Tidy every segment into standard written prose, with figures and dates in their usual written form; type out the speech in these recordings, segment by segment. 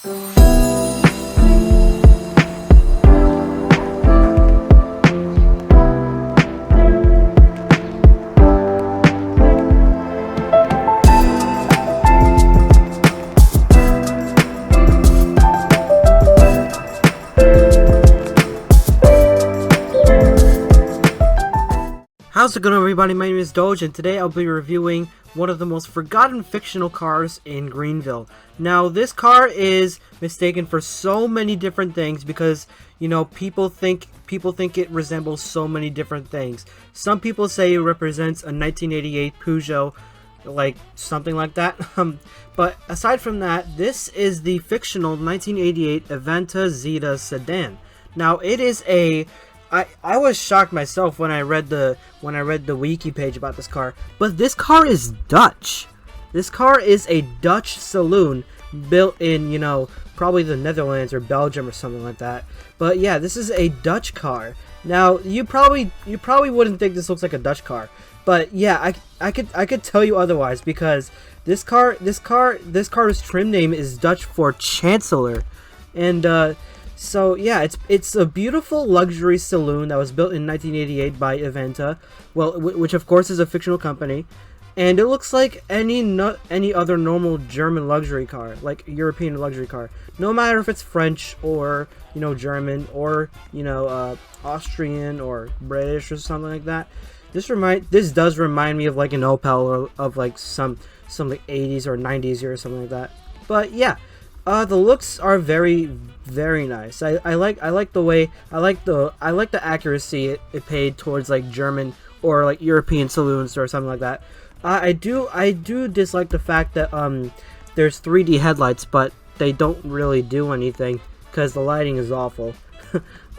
How's it going, everybody? My name is Doge, and today I'll be reviewing one of the most forgotten fictional cars in Greenville. Now, this car is mistaken for so many different things because, you know, people think it resembles so many different things. Some people say it represents a 1988 Peugeot, like something like that. But aside from that, this is the fictional 1988 Aventa Zeta sedan. Now, it is a I was shocked myself when I read the wiki page about this car, but this car is Dutch. This car is a Dutch saloon built in, you know, probably the Netherlands or Belgium or something like that. But yeah, this is a Dutch car. Now, you probably wouldn't think this looks like a Dutch car, but yeah, I could tell you otherwise because this car's trim name is Dutch for Chancellor, and so yeah, it's a beautiful luxury saloon that was built in 1988 by Aventa, well, which of course is a fictional company, and it looks like any other normal German luxury car, like European luxury car. No matter if it's French or, you know, German or, you know, Austrian or British or something like that. This does remind me of like an Opel or of like some like 80s or 90s or something like that. But yeah. The looks are very, very nice. I like the accuracy it paid towards like German or like European saloons or something like that. I do dislike the fact that there's 3D headlights, but they don't really do anything because the lighting is awful.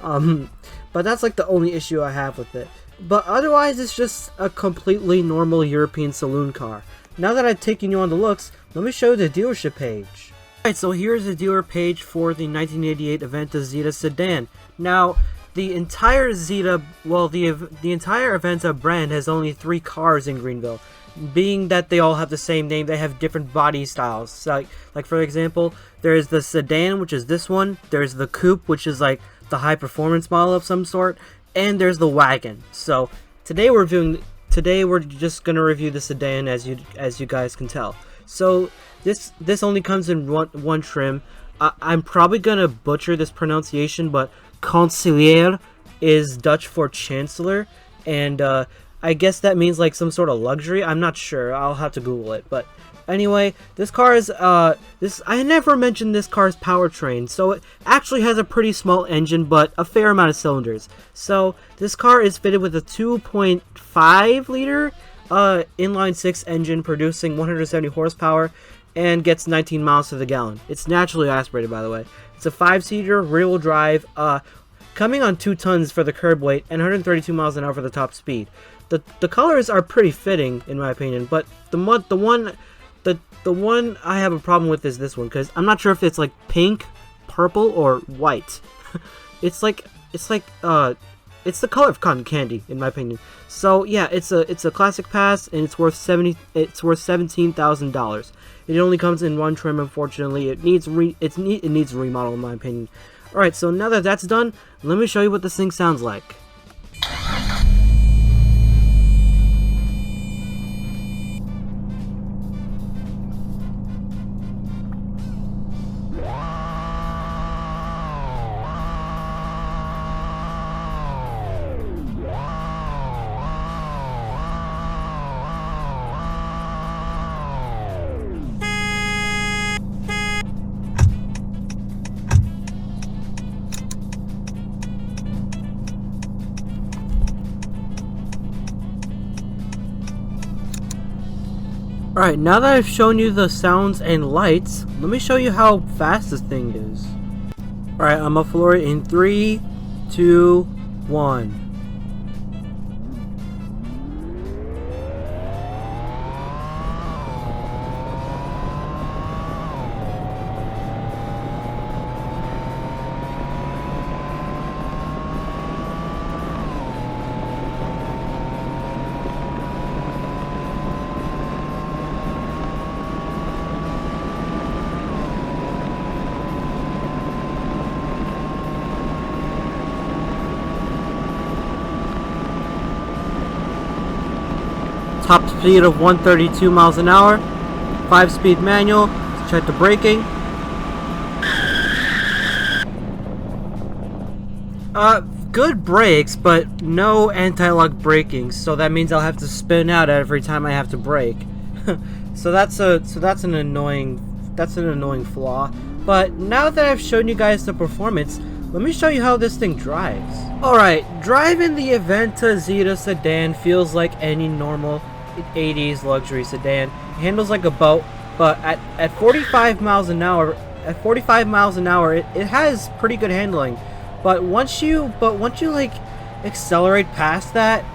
But that's like the only issue I have with it. But otherwise, it's just a completely normal European saloon car. Now that I've taken you on the looks, let me show you the dealership page. Alright, so here's the dealer page for the 1988 Aventa Zeta sedan. Now, the entire Zeta, well, the entire Aventa brand has only 3 cars in Greenville. Being that they all have the same name, they have different body styles. So, like for example, there's the sedan, which is this one. There's the coupe, which is like the high performance model of some sort, and there's the wagon. So today we're just gonna review the sedan, as you guys can tell. So this only comes in one trim. I'm probably gonna butcher this pronunciation, but Chancelier is Dutch for Chancellor, and I guess that means like some sort of luxury. I'm not sure. I'll have to Google it. But anyway, this car is I never mentioned this car's powertrain, so it actually has a pretty small engine, but a fair amount of cylinders. So this car is fitted with a 2.5 liter inline 6 engine producing 170 horsepower and gets 19 miles to the gallon. It's naturally aspirated, by the way. It's a 5-seater rear-wheel drive, coming on 2 tons for the curb weight and 132 miles an hour for the top speed. The colors are pretty fitting in my opinion, but the one I have a problem with is this one, because I'm not sure if it's like pink, purple, or white. it's the color of cotton candy, in my opinion. So yeah, it's a classic pass, and it's worth $17,000. It only comes in one trim, unfortunately. It needs a remodel, in my opinion. All right, so now that that's done, let me show you what this thing sounds like. Alright, now that I've shown you the sounds and lights, let me show you how fast this thing is. Alright, I'm gonna floor it in 3, 2, 1. top speed of 132 miles an hour. 5-speed manual. Let's check the braking. Good brakes, but no anti-lock braking, so that means I'll have to spin out every time I have to brake. so that's an annoying flaw. But now that I've shown you guys the performance, let me show you how this thing drives. Alright, driving the Aventa Zeta sedan feels like any normal 80s luxury sedan. It handles like a boat, but at 45 miles an hour, it has pretty good handling. But once you like accelerate past that,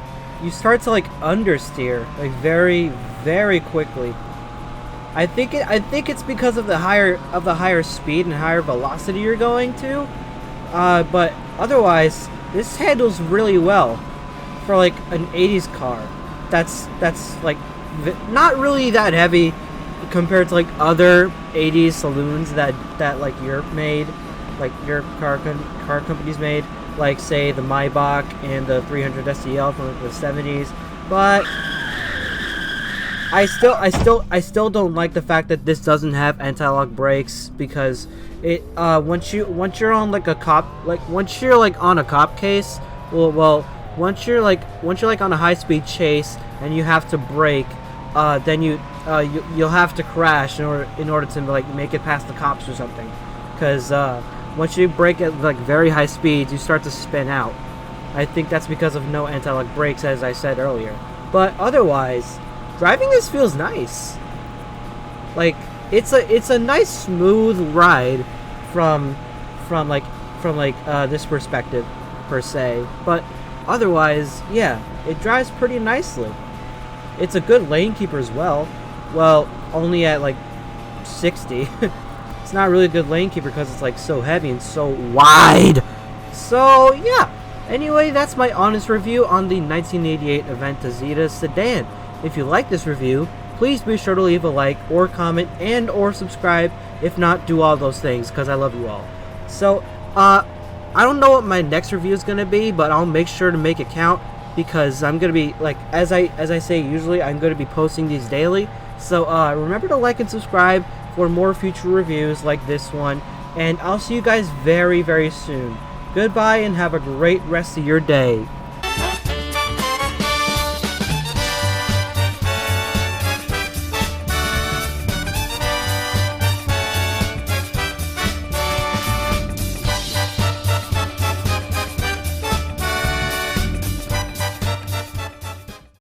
you start to like understeer like very quickly. I think it's because of the higher speed and higher velocity you're going to. But otherwise, this handles really well for like an 80s car. That's like not really that heavy compared to like other 80s saloons that like Europe made. Like your car companies made, like say the Maybach and the 300 SEL from the 70s, but I still don't like the fact that this doesn't have anti-lock brakes, because it once you're on like a cop, like once you're like on a cop case, once you're like on a high-speed chase and you have to brake, then you'll have to crash in order to like make it past the cops or something, because once you brake at like very high speeds, you start to spin out. I think that's because of no anti-lock brakes, as I said earlier. But otherwise, driving this feels nice. Like it's a nice smooth ride from this perspective per se. But otherwise, yeah, it drives pretty nicely. It's a good lane keeper as well. Well, only at like 60. It's not really a good lane keeper because it's like so heavy and so wide. So yeah, anyway, that's my honest review on the 1988 Aventa Zeta sedan. If you like this review, please be sure to leave a like or comment and or subscribe. If not, do all those things, because I love you all. So I don't know what my next review is gonna be, but I'll make sure to make it count, because I'm gonna be like, as I say usually, I'm gonna be posting these daily. So remember to like and subscribe for more future reviews like this one, and I'll see you guys very soon. Goodbye and have a great rest of your day.